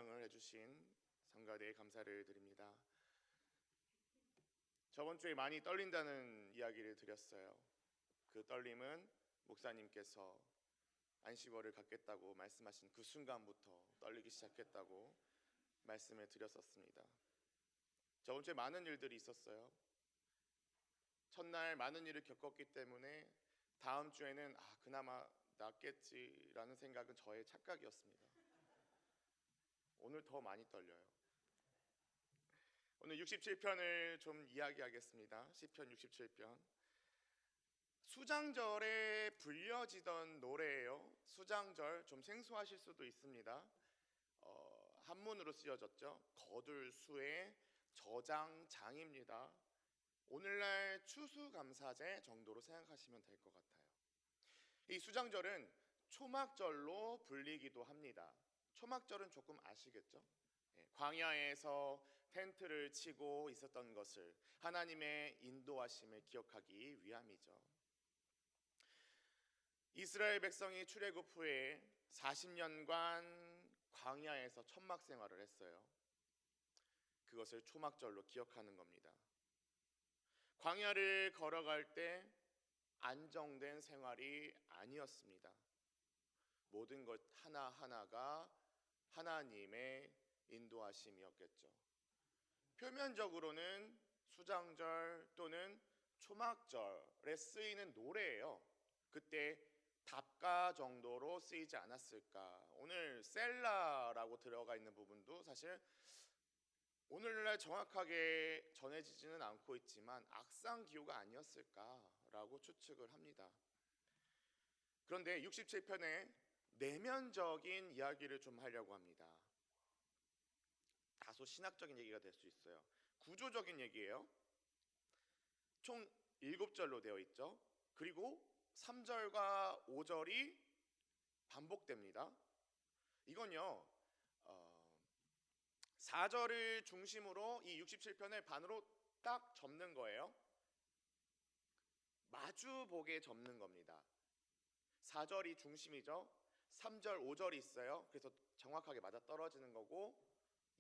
찬양을 해주신 성가대에 감사를 드립니다. 저번 주에 많이 떨린다는 이야기를 드렸어요. 그 떨림은 목사님께서 안식월을 갖겠다고 말씀하신 그 순간부터 떨리기 시작했다고 말씀을 드렸었습니다. 저번 주에 많은 일들이 있었어요. 첫날 많은 일을 겪었기 때문에 다음 주에는 그나마 낫겠지라는 생각은 저의 착각이었습니다. 오늘 더 많이 떨려요. 오늘 67편을 좀 이야기하겠습니다. 시편 67편. 수장절에 불려지던 노래예요. 수장절 좀 생소하실 수도 있습니다. 한문으로 쓰여졌죠. 거둘수의 저장장입니다. 오늘날 추수감사제 정도로 생각하시면 될 것 같아요. 이 수장절은 초막절로 불리기도 합니다. 초막절은 조금 아시겠죠? 광야에서 텐트를 치고 있었던 것을 하나님의 인도하심을 기억하기 위함이죠. 이스라엘 백성이 출애굽 후에 40년간 광야에서 천막 생활을 했어요. 그것을 초막절로 기억하는 겁니다. 광야를 걸어갈 때 안정된 생활이 아니었습니다. 모든 것 하나하나가 하나님의 인도하심이었겠죠. 표면적으로는 수장절 또는 초막절에 쓰이는 노래예요. 그때 답가 정도로 쓰이지 않았을까. 오늘 셀라라고 들어가 있는 부분도 사실 오늘날 정확하게 전해지지는 않고 있지만 악상 기호가 아니었을까라고 추측을 합니다. 그런데 67편의 내면적인 이야기를 좀 하려고 합니다. 다소 신학적인 얘기가 될 수 있어요. 구조적인 얘기예요. 총 7절로 되어 있죠. 그리고 3절과 5절이 반복됩니다. 이건요 4절을 중심으로 이 67편을 반으로 딱 접는 거예요. 마주보게 접는 겁니다. 4절이 중심이죠. 3절, 5절이 있어요. 그래서 정확하게 맞아 떨어지는 거고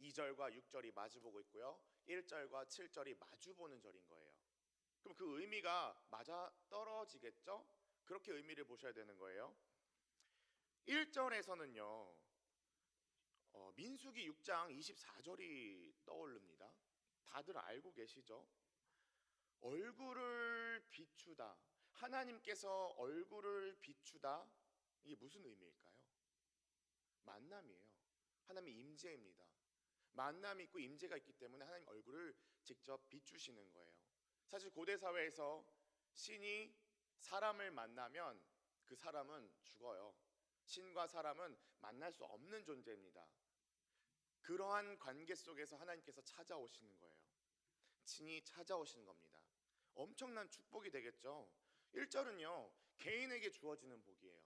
2절과 6절이 마주보고 있고요. 1절과 7절이 마주보는 절인 거예요. 그럼 그 의미가 맞아 떨어지겠죠? 그렇게 의미를 보셔야 되는 거예요. 1절에서는요 민수기 6장 24절이 떠오릅니다. 다들 알고 계시죠? 얼굴을 비추다, 하나님께서 얼굴을 비추다, 이게 무슨 의미일까요? 만남이에요. 하나님의 임재입니다. 만남이 있고 임재가 있기 때문에 하나님 얼굴을 직접 비추시는 거예요. 사실 고대 사회에서 신이 사람을 만나면 그 사람은 죽어요. 신과 사람은 만날 수 없는 존재입니다. 그러한 관계 속에서 하나님께서 찾아오시는 거예요. 신이 찾아오시는 겁니다. 엄청난 축복이 되겠죠. 1절은요 개인에게 주어지는 복이에요.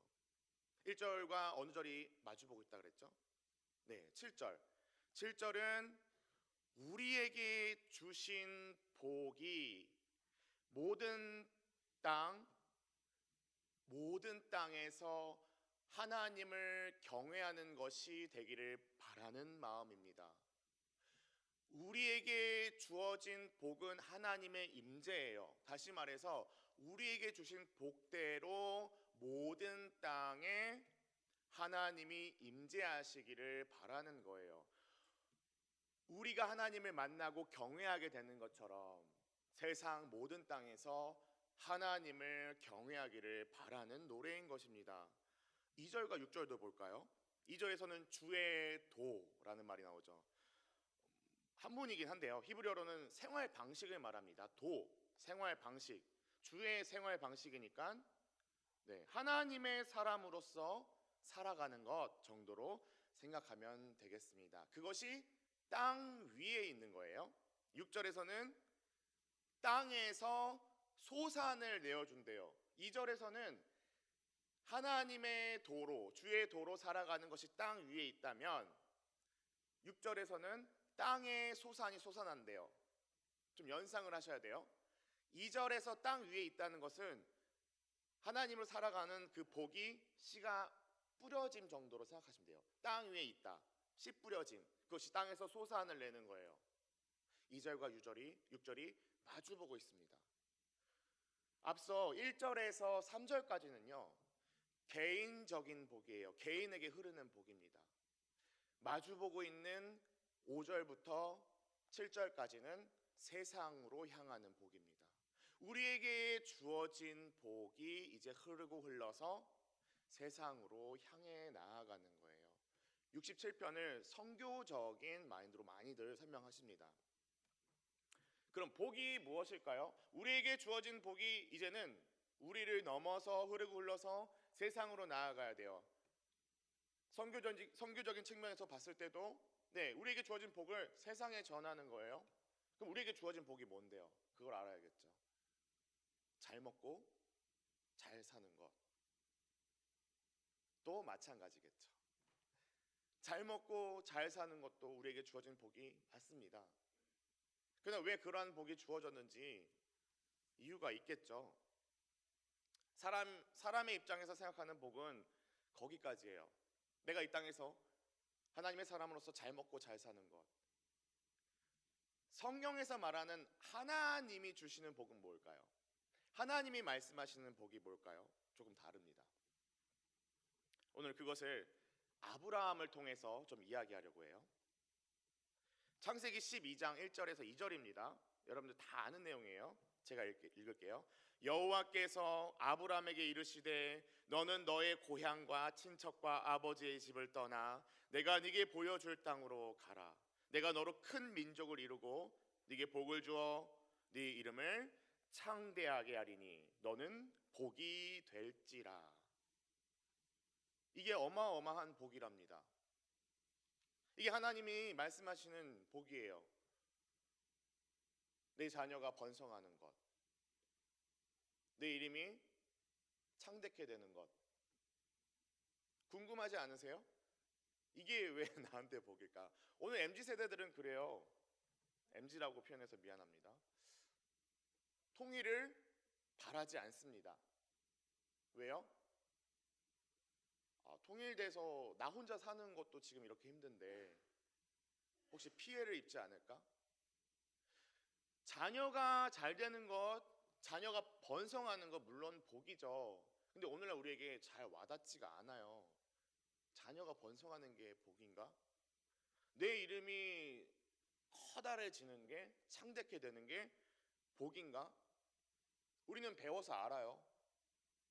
1절과 어느 절이 마주보고 있다 그랬죠? 네, 7절. 7절은 우리에게 주신 복이 모든 땅에서 하나님을 경외하는 것이 되기를 바라는 마음입니다. 우리에게 주어진 복은 하나님의 임재예요. 다시 말해서 우리에게 주신 복대로 모든 땅에 하나님이 임재하시기를 바라는 거예요. 우리가 하나님을 만나고 경외하게 되는 것처럼 세상 모든 땅에서 하나님을 경외하기를 바라는 노래인 것입니다. 2절과 6절도 볼까요? 2절에서는 주의 도라는 말이 나오죠. 한문이긴 한데요 히브리어로는 생활 방식을 말합니다. 도, 생활 방식, 주의 생활 방식이니까 하나님의 사람으로서 살아가는 것 정도로 생각하면 되겠습니다. 그것이 땅 위에 있는 거예요. 6절에서는 땅에서 소산을 내어준대요. 2절에서는 하나님의 도로, 주의 도로 살아가는 것이 땅 위에 있다면 6절에서는 땅에 소산이 솟아난대요. 좀 연상을 하셔야 돼요. 2절에서 땅 위에 있다는 것은 하나님을 살아가는 그 복이 씨가 뿌려짐 정도로 생각하시면 돼요. 땅 위에 있다. 씨 뿌려짐, 그것이 땅에서 솟아안을 내는 거예요. 2절과 6절이 마주보고 있습니다. 앞서 1절에서 3절까지는요 개인적인 복이에요. 개인에게 흐르는 복입니다. 마주보고 있는 5절부터 7절까지는 세상으로 향하는 복입니다. 우리에게 주어진 복이 이제 흐르고 흘러서 세상으로 향해 나아가는 거예요. 67편을 선교적인 마인드로 많이들 설명하십니다. 그럼 복이 무엇일까요? 우리에게 주어진 복이 이제는 우리를 넘어서 흐르고 흘러서 세상으로 나아가야 돼요. 선교적인 측면에서 봤을 때도 우리에게 주어진 복을 세상에 전하는 거예요. 그럼 우리에게 주어진 복이 뭔데요? 그걸 알아야겠죠. 잘 먹고 잘 사는 것. 또 마찬가지겠죠. 잘 먹고 잘 사는 것도 우리에게 주어진 복이 맞습니다. 그러나 왜 그러한 복이 주어졌는지 이유가 있겠죠. 사람의 입장에서 생각하는 복은 거기까지예요. 내가 이 땅에서 하나님의 사람으로서 잘 먹고 잘 사는 것. 성경에서 말하는 하나님이 주시는 복은 뭘까요? 하나님이 말씀하시는 복이 뭘까요? 조금 다릅니다. 오늘 그것을 아브라함을 통해서 좀 이야기하려고 해요. 창세기 12장 1절에서 2절입니다. 여러분들 다 아는 내용이에요. 제가 읽을게요. 여호와께서 아브라함에게 이르시되 너는 너의 고향과 친척과 아버지의 집을 떠나 내가 네게 보여줄 땅으로 가라. 내가 너로 큰 민족을 이루고 네게 복을 주어 네 이름을 창대하게 하리니 너는 복이 될지라. 이게 어마어마한 복이랍니다. 이게 하나님이 말씀하시는 복이에요. 내 자녀가 번성하는 것, 내 이름이 창대케 되는 것. 궁금하지 않으세요? 이게 왜 나한테 복일까? 오늘 MZ세대들은 그래요. MZ라고 표현해서 미안합니다. 통일을 바라지 않습니다. 왜요? 통일돼서 나 혼자 사는 것도 지금 이렇게 힘든데 혹시 피해를 입지 않을까? 자녀가 잘 되는 것, 자녀가 번성하는 것 물론 복이죠. 근데 오늘날 우리에게 잘 와닿지가 않아요. 자녀가 번성하는 게 복인가? 내 이름이 커다래지는 게, 창대케 되는 게 복인가? 우리는 배워서 알아요.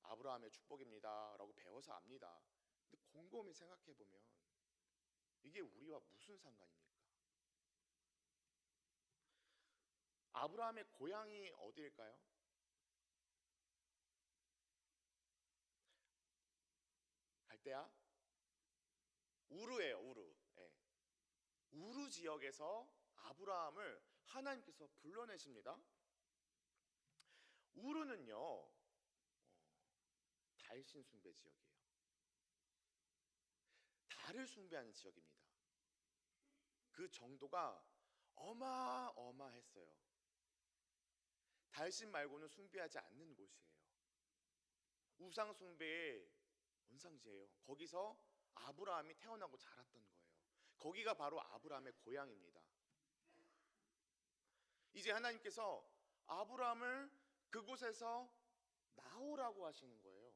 아브라함의 축복입니다 라고 배워서 압니다. 근데 곰곰이 생각해보면 이게 우리와 무슨 상관입니까? 아브라함의 고향이 어디일까요? 갈대아? 우르예요. 우르. 우르 지역에서 아브라함을 하나님께서 불러내십니다. 우르는요 달신 숭배 지역이에요. 달을 숭배하는 지역입니다. 그 정도가 어마어마했어요. 달신 말고는 숭배하지 않는 곳이에요. 우상 숭배의 원상지예요. 거기서 아브라함이 태어나고 자랐던 거예요. 거기가 바로 아브라함의 고향입니다. 이제 하나님께서 아브라함을 그곳에서 나오라고 하시는 거예요.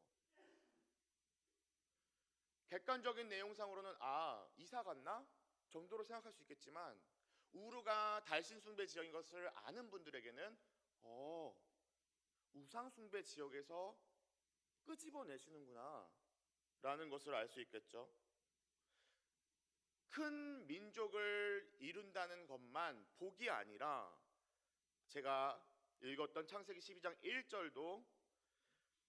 객관적인 내용상으로는 이사 갔나? 정도로 생각할 수 있겠지만 우르가 달신 숭배 지역인 것을 아는 분들에게는 우상 숭배 지역에서 끄집어내시는구나 라는 것을 알 수 있겠죠. 큰 민족을 이룬다는 것만 복이 아니라 제가 읽었던 창세기 12장 1절도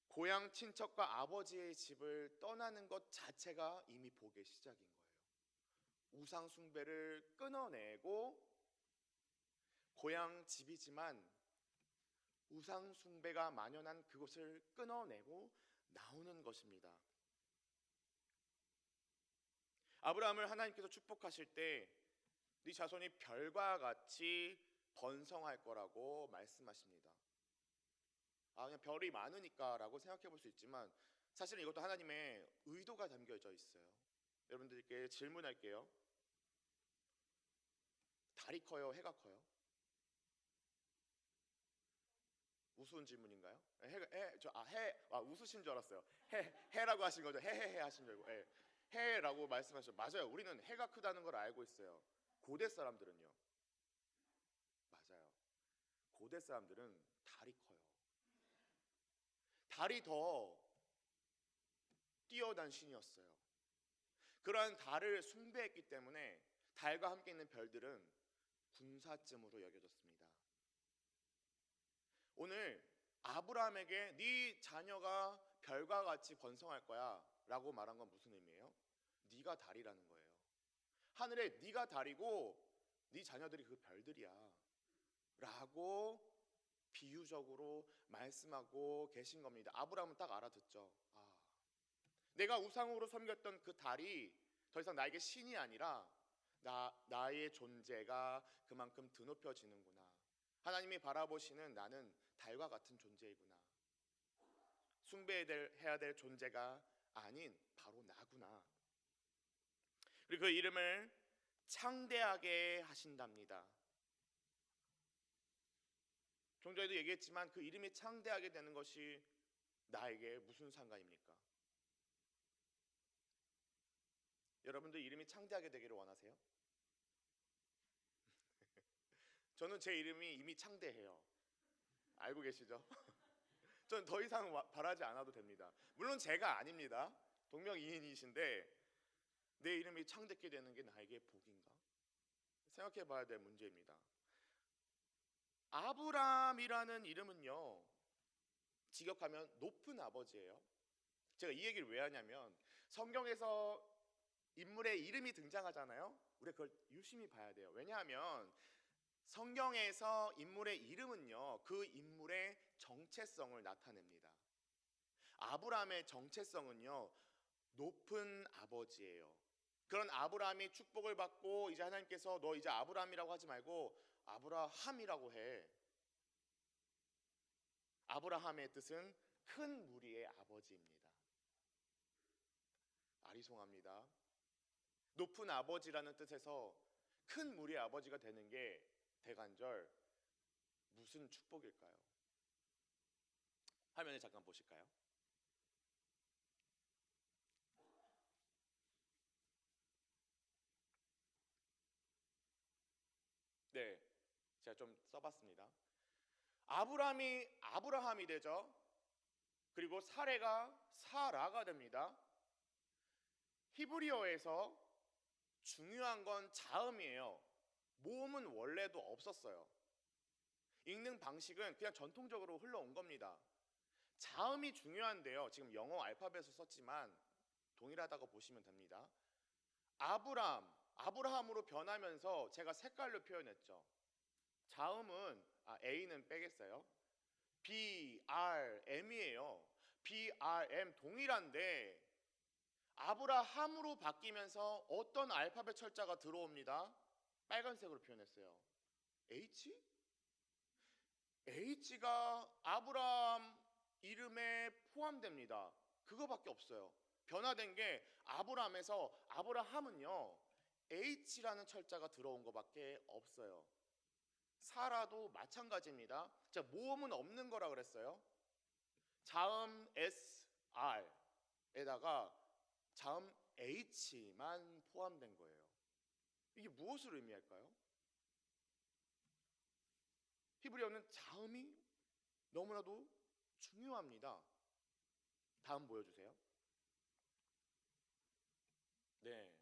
고향 친척과 아버지의 집을 떠나는 것 자체가 이미 복의 시작인 거예요. 우상 숭배를 끊어내고 고향 집이지만 우상 숭배가 만연한 그곳을 끊어내고 나오는 것입니다. 아브라함을 하나님께서 축복하실 때 네 자손이 별과 같이 번성할 거라고 말씀하십니다. 그냥 별이 많으니까 라고 생각해 볼 수 있지만 사실은 이것도 하나님의 의도가 담겨져 있어요. 여러분들께 질문할게요. 달이 커요? 해가 커요? 우스운 질문인가요? 웃으신 줄 알았어요. 해라고 하신 거죠? 해해해 하신 줄 알고. 해라고 말씀하셨죠. 맞아요. 우리는 해가 크다는 걸 알고 있어요. 고대 사람들은요. 맞아요. 고대 사람들은 달이 커요. 달이 더 뛰어난 신이었어요. 그러한 달을 숭배했기 때문에 달과 함께 있는 별들은 군사쯤으로 여겨졌습니다. 오늘 아브라함에게 네 자녀가 별과 같이 번성할 거야 라고 말한 건 무슨 의미예요? 네가 달이라는 거예요. 하늘에 네가 달이고 네 자녀들이 그 별들이야 라고 비유적으로 말씀하고 계신 겁니다. 아브라함은 딱 알아듣죠. 내가 우상으로 섬겼던 그 달이 더 이상 나에게 신이 아니라 나의 존재가 그만큼 드높여지는구나. 하나님이 바라보시는 나는 달과 같은 존재이구나. 숭배해야 될 존재가 아닌 바로 나구나. 그리고 그 이름을 창대하게 하신답니다. 좀 전에도 얘기했지만 그 이름이 창대하게 되는 것이 나에게 무슨 상관입니까? 여러분들 이름이 창대하게 되기를 원하세요? 저는 제 이름이 이미 창대해요. 알고 계시죠? 전 더 이상 바라지 않아도 됩니다. 물론 제가 아닙니다. 동명이인이신데 내 이름이 창대케 되는 게 나에게 복인가? 생각해 봐야 될 문제입니다. 아브람이라는 이름은요, 직역하면 높은 아버지예요. 제가 이 얘기를 왜 하냐면 성경에서 인물의 이름이 등장하잖아요. 우리가 그걸 유심히 봐야 돼요. 왜냐하면 성경에서 인물의 이름은요, 그 인물의 정체성을 나타냅니다. 아브라함의 정체성은요, 높은 아버지예요. 그런 아브라함이 축복을 받고 이제 하나님께서 너 이제 아브라함이라고 하지 말고 아브라함이라고 해. 아브라함의 뜻은 큰 무리의 아버지입니다. 아리송합니다. 높은 아버지라는 뜻에서 큰 무리의 아버지가 되는 게 대간절 무슨 축복일까요? 화면에 잠깐 보실까요? 네, 제가 좀 써봤습니다. 아브라함이 되죠. 그리고 사레가 사라가 됩니다. 히브리어에서 중요한 건 자음이에요. 모음은 원래도 없었어요. 읽는 방식은 그냥 전통적으로 흘러온 겁니다. 자음이 중요한데요. 지금 영어 알파벳을 썼지만 동일하다고 보시면 됩니다. 아브라함으로 변하면서 제가 색깔로 표현했죠. 자음은 A는 빼겠어요. BRM이에요. BRM 동일한데 아브라함으로 바뀌면서 어떤 알파벳 철자가 들어옵니다. 빨간색으로 표현했어요. H? H가 아브라함 이름에 포함됩니다. 그거밖에 없어요. 변화된 게 아브라함에서 아브라함은요, H라는 철자가 들어온 것밖에 없어요. 사라도 마찬가지입니다. 자, 모음은 없는 거라 그랬어요. 자음 SR에다가 자음 H만 포함된 거예요. 이게 무엇을 의미할까요? 히브리어는 자음이 너무나도 중요합니다. 다음 보여주세요. 네,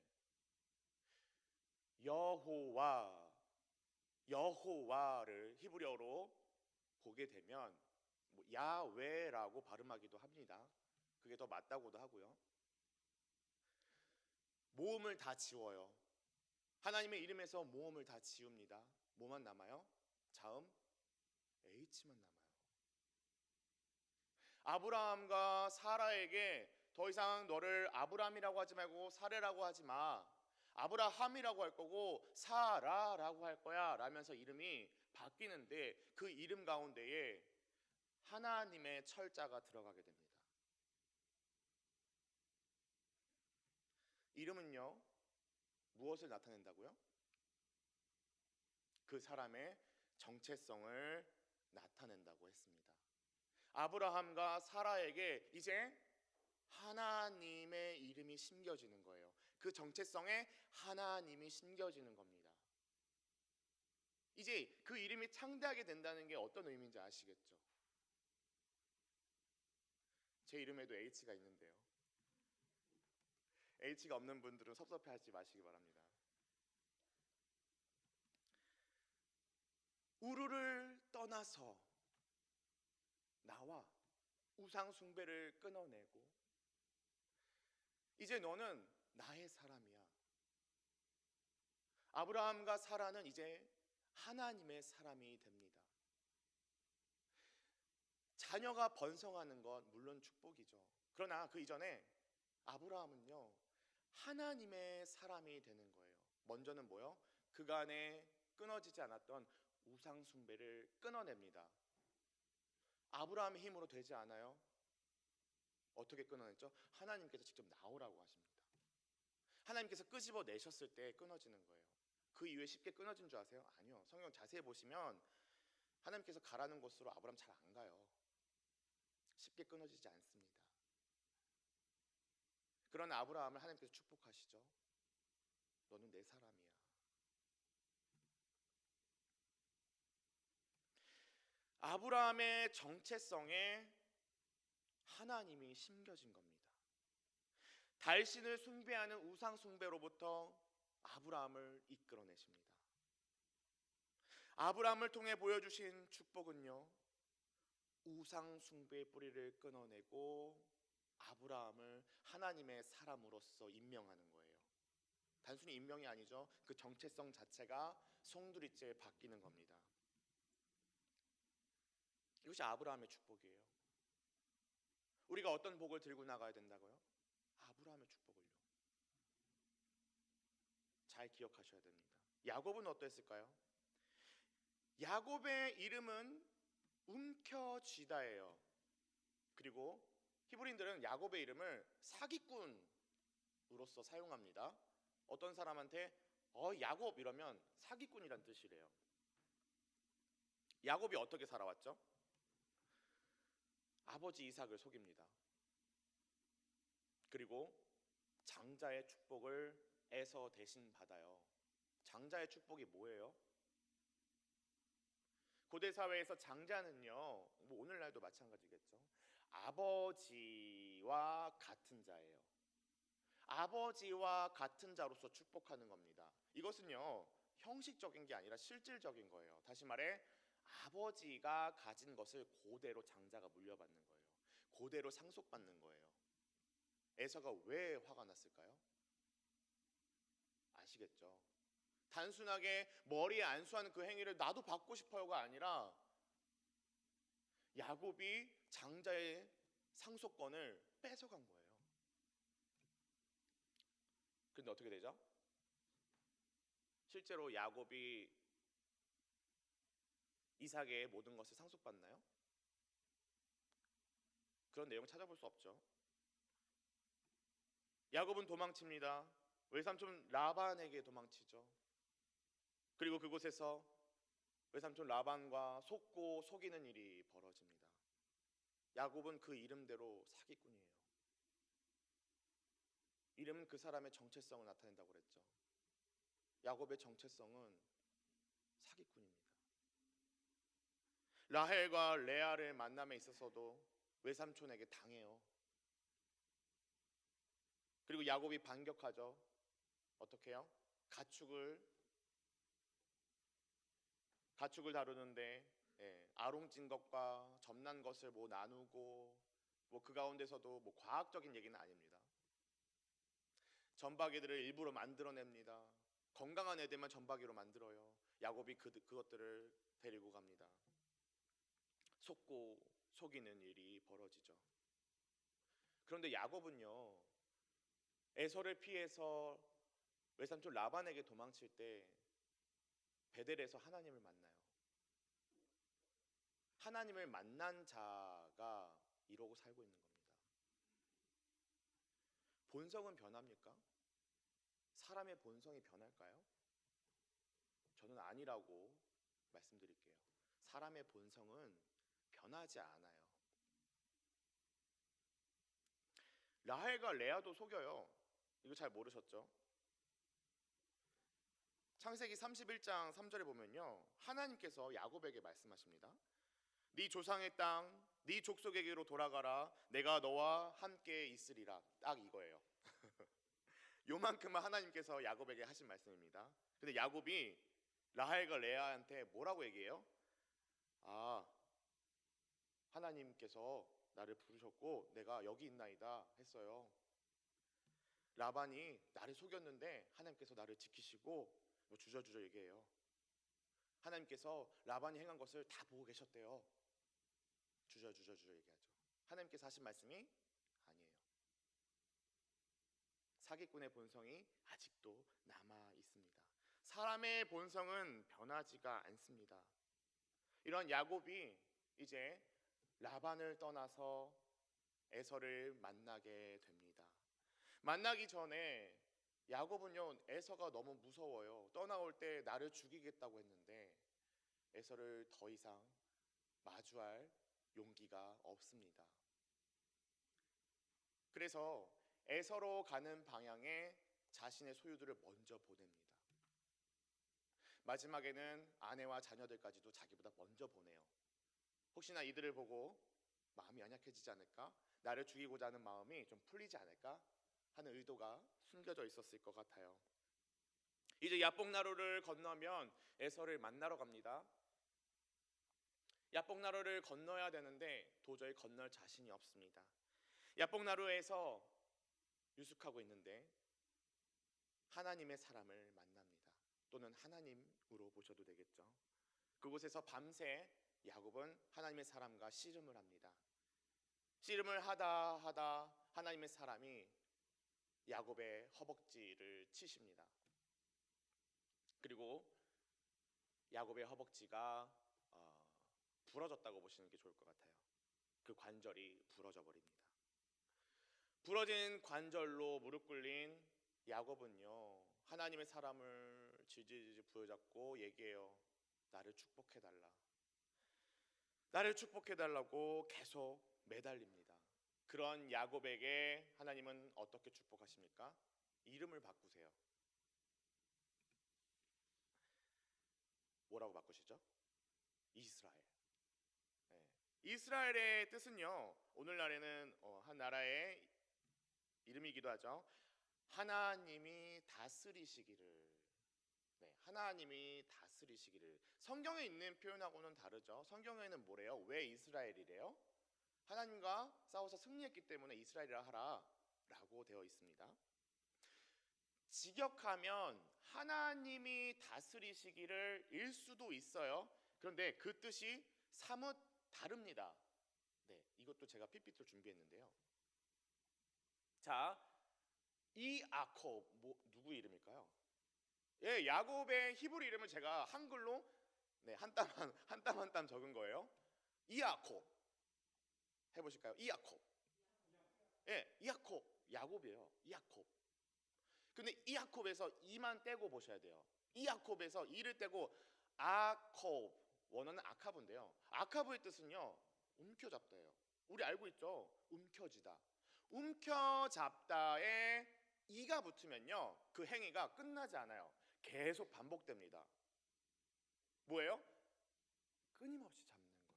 여호와를 히브리어로 보게 되면 야외라고 발음하기도 합니다. 그게 더 맞다고도 하고요. 모음을 다 지워요. 하나님의 이름에서 모음을 다 지웁니다. 뭐만 남아요? 자음 H만 남아요. 아브라함과 사라에게 더 이상 너를 아브라함이라고 하지 말고 사레라고 하지 마. 아브라함이라고 할 거고 사라라고 할 거야 라면서 이름이 바뀌는데 그 이름 가운데에 하나님의 철자가 들어가게 됩니다. 이름은요, 무엇을 나타낸다고요? 그 사람의 정체성을 나타낸다고 했습니다. 아브라함과 사라에게 이제 하나님의 이름이 심겨지는 거예요. 그 정체성에 하나님이 심겨지는 겁니다. 이제 그 이름이 창대하게 된다는 게 어떤 의미인지 아시겠죠? 제 이름에도 H가 있는데요. H가 없는 분들은 섭섭해하지 마시기 바랍니다. 우르를 떠나서 나와 우상 숭배를 끊어내고 이제 너는 나의 사람이야. 아브라함과 사라는 이제 하나님의 사람이 됩니다. 자녀가 번성하는 건 물론 축복이죠. 그러나 그 이전에 아브라함은요 하나님의 사람이 되는 거예요. 먼저는 뭐요? 그간에 끊어지지 않았던 우상 숭배를 끊어냅니다. 아브라함의 힘으로 되지 않아요. 어떻게 끊어냈죠? 하나님께서 직접 나오라고 하십니다. 하나님께서 끄집어 내셨을 때 끊어지는 거예요. 그 이후에 쉽게 끊어진 줄 아세요? 아니요. 성경 자세히 보시면 하나님께서 가라는 곳으로 아브라함 잘 안 가요. 쉽게 끊어지지 않습니다. 그런 아브라함을 하나님께서 축복하시죠. 너는 내 사람이야. 아브라함의 정체성에 하나님이 심겨진 겁니다. 달신을 숭배하는 우상 숭배로부터 아브라함을 이끌어내십니다. 아브라함을 통해 보여주신 축복은요 우상 숭배의 뿌리를 끊어내고 아브라함을 하나님의 사람으로서 임명하는 거예요. 단순히 임명이 아니죠. 그 정체성 자체가 송두리째 바뀌는 겁니다. 이것이 아브라함의 축복이에요. 우리가 어떤 복을 들고 나가야 된다고요? 아브라함의 축복을요. 잘 기억하셔야 됩니다. 야곱은 어땠을까요? 야곱의 이름은 움켜쥐다예요. 그리고 히브리인들은 야곱의 이름을 사기꾼으로서 사용합니다. 어떤 사람한테 야곱 이러면 사기꾼이란 뜻이래요. 야곱이 어떻게 살아왔죠? 아버지 이삭을 속입니다. 그리고 장자의 축복을 에서 대신 받아요. 장자의 축복이 뭐예요? 고대 사회에서 장자는요, 뭐 오늘날도 마찬가지겠죠. 아버지와 같은 자예요. 아버지와 같은 자로서 축복하는 겁니다. 이것은요, 형식적인 게 아니라 실질적인 거예요. 다시 말해, 아버지가 가진 것을 그대로 장자가 물려받는 거예요. 그대로 상속받는 거예요. 에서가 왜 화가 났을까요? 아시겠죠? 단순하게 머리에 안수하는 그 행위를 나도 받고 싶어요가 아니라 야곱이 장자의 상속권을 뺏어간 거예요. 그런데 어떻게 되죠? 실제로 야곱이 이삭의 모든 것을 상속받나요? 그런 내용을 찾아볼 수 없죠. 야곱은 도망칩니다. 외삼촌 라반에게 도망치죠. 그리고 그곳에서 외삼촌 라반과 속고 속이는 일이 벌어집니다. 야곱은 그 이름대로 사기꾼이에요. 이름은 그 사람의 정체성을 나타낸다고 그랬죠. 야곱의 정체성은 사기꾼입니다. 라헬과 레아를 만남에 있어서도 외삼촌에게 당해요. 그리고 야곱이 반격하죠. 어떻게 해요? 가축을 다루는데 아롱찐 것과 점난 것을 뭐 나누고 뭐 그 가운데서도 뭐 과학적인 얘기는 아닙니다. 점박이들을 일부러 만들어냅니다. 건강한 애들만 점박이로 만들어요. 야곱이 그것들을 데리고 갑니다. 속고 속이는 일이 벌어지죠. 그런데 야곱은요, 에서를 피해서 외삼촌 라반에게 도망칠 때 베델에서 하나님을 만나요. 하나님을 만난 자가 이러고 살고 있는 겁니다. 본성은 변합니까? 사람의 본성이 변할까요? 저는 아니라고 말씀드릴게요. 사람의 본성은 변하지 않아요. 라헬과 레아도 속여요. 이거 잘 모르셨죠? 창세기 31장 3절에 보면요, 하나님께서 야곱에게 말씀하십니다. 네 조상의 땅, 네 족속에게로 돌아가라. 내가 너와 함께 있으리라. 딱 이거예요. 요만큼은 하나님께서 야곱에게 하신 말씀입니다. 근데 야곱이 라헬과 레아한테 뭐라고 얘기해요? 아, 하나님께서 나를 부르셨고 내가 여기 있나이다 했어요. 라반이 나를 속였는데 하나님께서 나를 지키시고 뭐 주저주저 얘기해요. 하나님께서 라반이 행한 것을 다 보고 계셨대요. 주저주저 얘기하죠. 하나님께서 하신 말씀이 아니에요. 사기꾼의 본성이 아직도 남아 있습니다. 사람의 본성은 변하지가 않습니다. 이런 야곱이 이제 라반을 떠나서 에서를 만나게 됩니다. 만나기 전에 야곱은요, 에서가 너무 무서워요. 떠나올 때 나를 죽이겠다고 했는데 에서를 더 이상 마주할 용기가 없습니다. 그래서 에서로 가는 방향에 자신의 소유들을 먼저 보냅니다. 마지막에는 아내와 자녀들까지도 자기보다 먼저 보내요. 혹시나 이들을 보고 마음이 연약해지지 않을까? 나를 죽이고자 하는 마음이 좀 풀리지 않을까? 하는 의도가 숨겨져 있었을 것 같아요. 이제 야복나루를 건너면 에서를 만나러 갑니다. 야복나루를 건너야 되는데 도저히 건널 자신이 없습니다. 야복나루에서 유숙하고 있는데 하나님의 사람을 만납니다. 또는 하나님으로 보셔도 되겠죠. 그곳에서 밤새 야곱은 하나님의 사람과 씨름을 합니다. 씨름을 하다 하나님의 사람이 야곱의 허벅지를 치십니다. 그리고 야곱의 허벅지가 부러졌다고 보시는 게 좋을 것 같아요. 그 관절이 부러져 버립니다. 부러진 관절로 무릎 꿇린 야곱은요, 하나님의 사람을 질질 부여잡고 얘기해요. 나를 축복해달라. 나를 축복해달라고 계속 매달립니다. 그런 야곱에게 하나님은 어떻게 축복하십니까? 이름을 바꾸세요. 뭐라고 바꾸시죠? 이스라엘. 네. 이스라엘의 뜻은요, 오늘날에는 한 나라의 이름이기도 하죠. 하나님이 다스리시기를. 네, 하나님이 다스리시기를. 성경에 있는 표현하고는 다르죠. 성경에는 뭐래요? 왜 이스라엘이래요? 하나님과 싸워서 승리했기 때문에 이스라엘이라 하라 라고 되어 있습니다. 직역하면 하나님이 다스리시기를 일 수도 있어요. 그런데 그 뜻이 사뭇 다릅니다. 네, 이것도 제가 PPT를 준비했는데요. 자, 이 아콥 누구 이름일까요? 예, 야곱의 히브리 이름을 제가 한글로 한 땀 한 땀 적은 거예요. 이아콥 해보실까요? 이아콥. 예, 이아콥 야곱이에요. 이아콥. 근데 이아콥에서 이만 떼고 보셔야 돼요. 이아콥에서 이를 떼고 아콥, 원어는 아카브인데요. 아카브의 뜻은요, 움켜잡다예요. 우리 알고 있죠? 움켜쥐다. 움켜잡다에 이가 붙으면요, 그 행위가 끝나지 않아요. 계속 반복됩니다. 뭐예요? 끊임없이 잡는 거예요.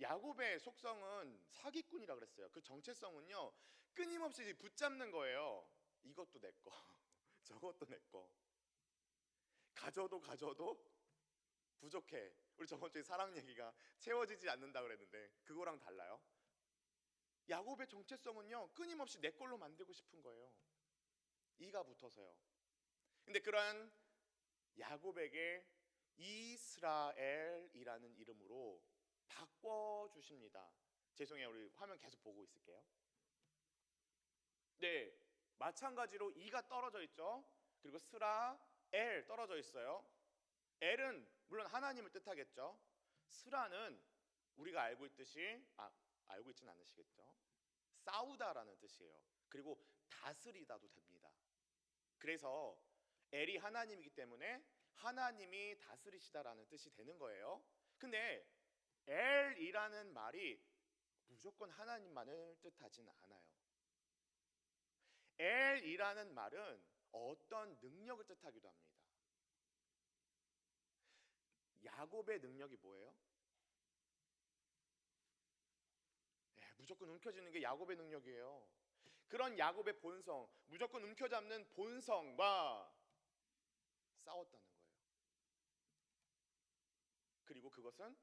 야곱의 속성은 사기꾼이라 그랬어요. 그 정체성은요, 끊임없이 붙잡는 거예요. 이것도 내 거, 저것도 내 거. 가져도 부족해. 우리 저번 주에 사랑 얘기가 채워지지 않는다 그랬는데 그거랑 달라요. 야곱의 정체성은요, 끊임없이 내 걸로 만들고 싶은 거예요. 이가 붙어서요. 근데 그러한 야곱에게 이스라엘이라는 이름으로 바꿔주십니다. 죄송해요, 우리 화면 계속 보고 있을게요. 네, 마찬가지로 이가 떨어져 있죠. 그리고 스라엘 떨어져 있어요. 엘은 물론 하나님을 뜻하겠죠. 스라는 우리가 알고 있듯이 알고 있지는 않으시겠죠. 싸우다라는 뜻이에요. 그리고 다스리다도 됩니다. 그래서 엘이 하나님이기 때문에 하나님이 다스리시다라는 뜻이 되는 거예요. 근데 엘이라는 말이 무조건 하나님만을 뜻하진 않아요. 엘이라는 말은 어떤 능력을 뜻하기도 합니다. 야곱의 능력이 뭐예요? 무조건 움켜쥐는 게 야곱의 능력이에요. 그런 야곱의 본성, 무조건 움켜잡는 본성과 싸웠다는 거예요. 그리고 그것은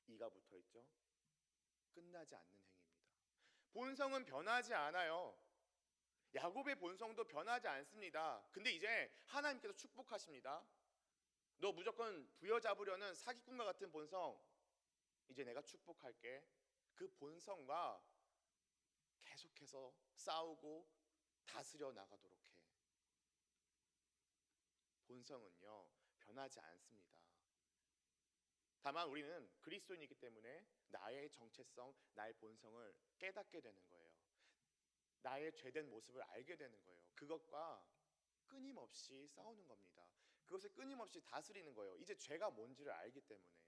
이가 붙어 있죠. 끝나지 않는 행위입니다. 본성은 변하지 않아요. 야곱의 본성도 변하지 않습니다. 근데 이제 하나님께서 축복하십니다. 너 무조건 부여잡으려는 사기꾼과 같은 본성, 이제 내가 축복할게. 그 본성과 계속해서 싸우고 다스려 나가도록 해. 본성은요, 변하지 않습니다. 다만 우리는 그리스도인이기 때문에 나의 정체성, 나의 본성을 깨닫게 되는 거예요. 나의 죄된 모습을 알게 되는 거예요. 그것과 끊임없이 싸우는 겁니다. 그것을 끊임없이 다스리는 거예요. 이제 죄가 뭔지를 알기 때문에.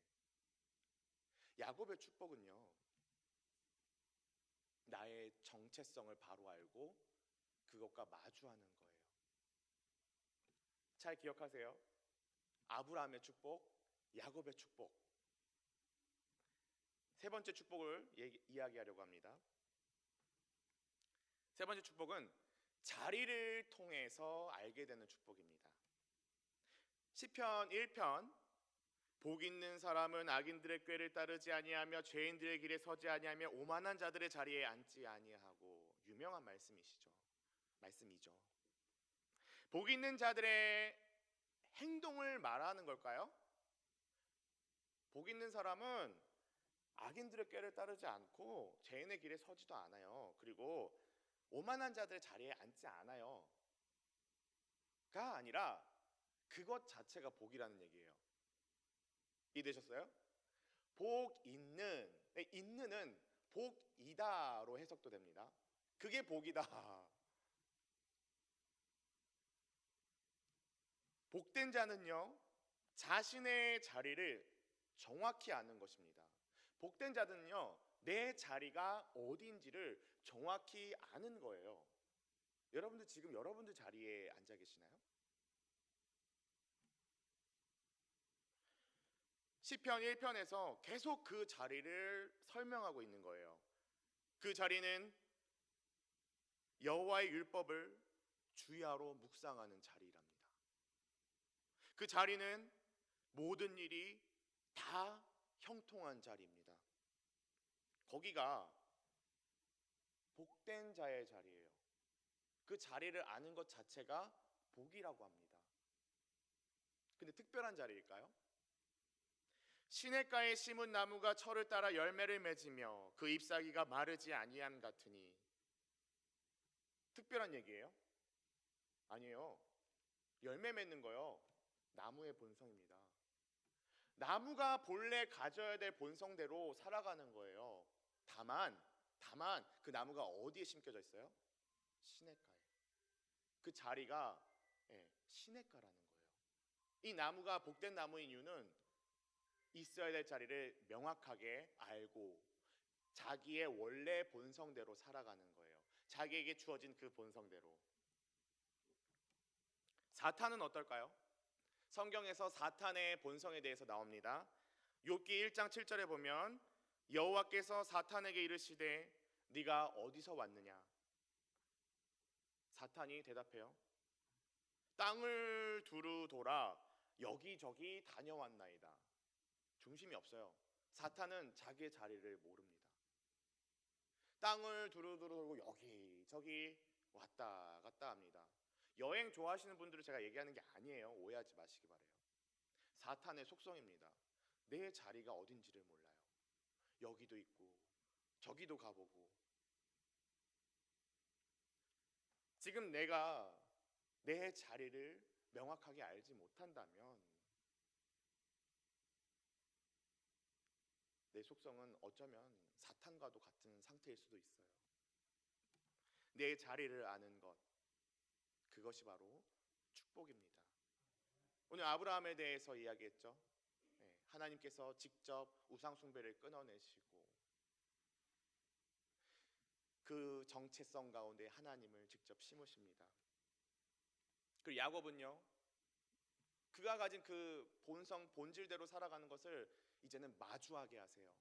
야곱의 축복은요, 나의 정체성을 바로 알고 그것과 마주하는 거예요. 잘 기억하세요. 아브라함의 축복, 야곱의 축복. 세 번째 축복을 이야기하려고 합니다. 세 번째 축복은 자리를 통해서 알게 되는 축복입니다. 시편 1편, 복 있는 사람은 악인들의 꾀를 따르지 아니하며 죄인들의 길에 서지 아니하며 오만한 자들의 자리에 앉지 아니하고, 유명한 말씀이죠. 복 있는 자들의 행동을 말하는 걸까요? 복 있는 사람은 악인들의 꾀를 따르지 않고 죄인의 길에 서지도 않아요. 그리고 오만한 자들의 자리에 앉지 않아요. 가 아니라 그것 자체가 복이라는 얘기예요. 이해되셨어요? 복 있는, 있는은 복이다로 해석도 됩니다. 그게 복이다. 복된 자는요, 자신의 자리를 정확히 아는 것입니다. 복된 자들은요, 내 자리가 어디인지를 정확히 아는 거예요. 여러분들 지금 여러분들 자리에 앉아 계시나요? 시편 1편에서 계속 그 자리를 설명하고 있는 거예요. 그 자리는 여호와의 율법을 주야로 묵상하는 자리랍니다. 그 자리는 모든 일이 다 형통한 자리입니다. 거기가 복된 자의 자리예요. 그 자리를 아는 것 자체가 복이라고 합니다. 근데 특별한 자리일까요? 시냇가에 심은 나무가 철을 따라 열매를 맺으며 그 잎사귀가 마르지 아니함 같으니. 특별한 얘기예요? 아니에요. 열매 맺는 거요, 나무의 본성입니다. 나무가 본래 가져야 될 본성대로 살아가는 거예요. 다만 그 나무가 어디에 심겨져 있어요? 시냇가에. 그 자리가 시냇가라는 거예요. 이 나무가 복된 나무인 이유는 있어야 될 자리를 명확하게 알고 자기의 원래 본성대로 살아가는 거예요. 자기에게 주어진 그 본성대로. 사탄은 어떨까요? 성경에서 사탄의 본성에 대해서 나옵니다. 욥기 1장 7절에 보면 여호와께서 사탄에게 이르시되 네가 어디서 왔느냐? 사탄이 대답해요. 땅을 두루 돌아 여기저기 다녀왔나이다. 중심이 없어요. 사탄은 자기의 자리를 모릅니다. 땅을 두루 돌고 여기저기 왔다 갔다 합니다. 여행 좋아하시는 분들은 제가 얘기하는 게 아니에요. 오해하지 마시기 바래요. 사탄의 속성입니다. 내 자리가 어딘지를 몰라요. 여기도 있고 저기도 가보고. 지금 내가 내 자리를 명확하게 알지 못한다면 내 속성은 어쩌면 사탄과도 같은 상태일 수도 있어요. 내 자리를 아는 것, 그것이 바로 축복입니다. 오늘 아브라함에 대해서 이야기했죠. 하나님께서 직접 우상 숭배를 끊어내시고 그 정체성 가운데 하나님을 직접 심으십니다. 그리고 야곱은요, 그가 가진 그 본성 본질대로 살아가는 것을 이제는 마주하게 하세요.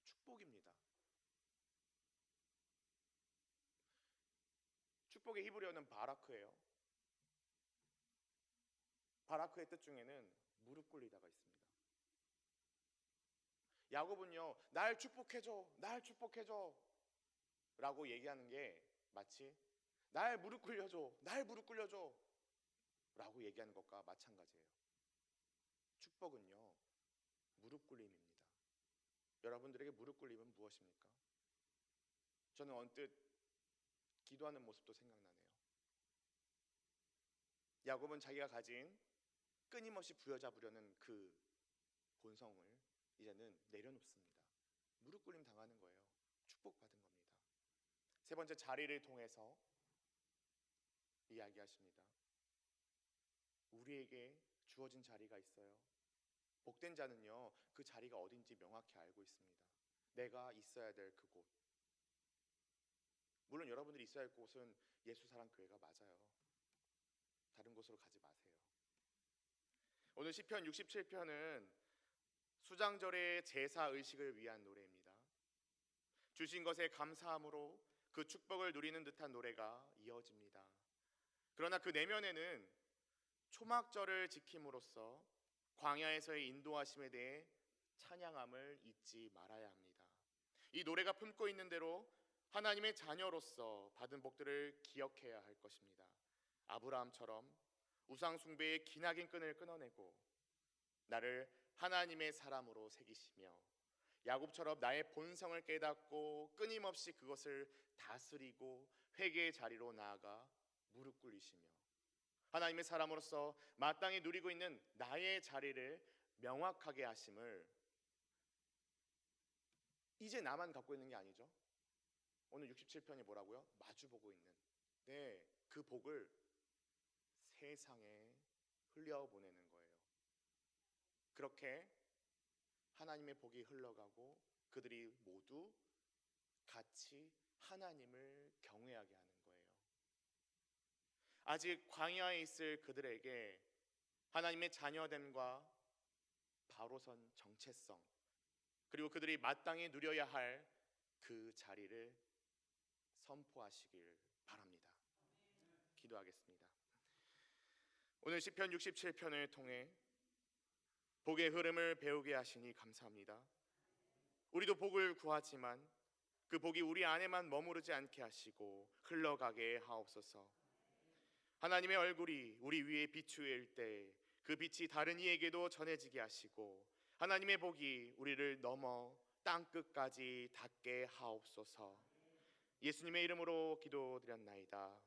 축복입니다. 축복의 히브리어는 바라크예요. 바라크의 뜻 중에는 무릎 꿇리다가 있습니다. 야곱은요, 날 축복해줘, 날 축복해줘 라고 얘기하는 게 마치 날 무릎 꿇려줘, 날 무릎 꿇려줘 라고 얘기하는 것과 마찬가지예요. 축복은요, 무릎 꿇림입니다. 여러분들에게 무릎 꿇림은 무엇입니까? 저는 언뜻 기도하는 모습도 생각나네요. 야곱은 자기가 가진 끊임없이 부여잡으려는 그 본성을 이제는 내려놓습니다. 무릎 꿇림 당하는 거예요. 축복받은 겁니다. 세 번째, 자리를 통해서 이야기하십니다. 우리에게 주어진 자리가 있어요. 복된 자는요, 그 자리가 어딘지 명확히 알고 있습니다. 내가 있어야 될 그곳. 물론 여러분들이 있어야 할 곳은 예수사랑교회가 맞아요. 다른 곳으로 가지 마세요. 오늘 시편 67편은 수장절의 제사 의식을 위한 노래입니다. 주신 것에 감사함으로 그 축복을 누리는 듯한 노래가 이어집니다. 그러나 그 내면에는 초막절을 지킴으로써 광야에서의 인도하심에 대해 찬양함을 잊지 말아야 합니다. 이 노래가 품고 있는 대로 하나님의 자녀로서 받은 복들을 기억해야 할 것입니다. 아브라함처럼 우상 숭배의 기나긴 끈을 끊어내고 나를 하나님의 사람으로 새기시며 야곱처럼 나의 본성을 깨닫고 끊임없이 그것을 다스리고 회개의 자리로 나아가 무릎 꿇리시며 하나님의 사람으로서 마땅히 누리고 있는 나의 자리를 명확하게 하심을 이제 나만 갖고 있는 게 아니죠. 오늘 67편이 뭐라고요? 마주보고 있는 그 복을 세상에 흘려보내는 거예요. 그렇게 하나님의 복이 흘러가고 그들이 모두 같이 하나님을 경외하게 하는 거예요. 아직 광야에 있을 그들에게 하나님의 자녀됨과 바로선 정체성, 그리고 그들이 마땅히 누려야 할 그 자리를 선포하시길 바랍니다. 기도하겠습니다. 오늘 시편 67편을 통해 복의 흐름을 배우게 하시니 감사합니다. 우리도 복을 구하지만 그 복이 우리 안에만 머무르지 않게 하시고 흘러가게 하옵소서. 하나님의 얼굴이 우리 위에 비추일 때 그 빛이 다른 이에게도 전해지게 하시고 하나님의 복이 우리를 넘어 땅끝까지 닿게 하옵소서. 예수님의 이름으로 기도드렸나이다.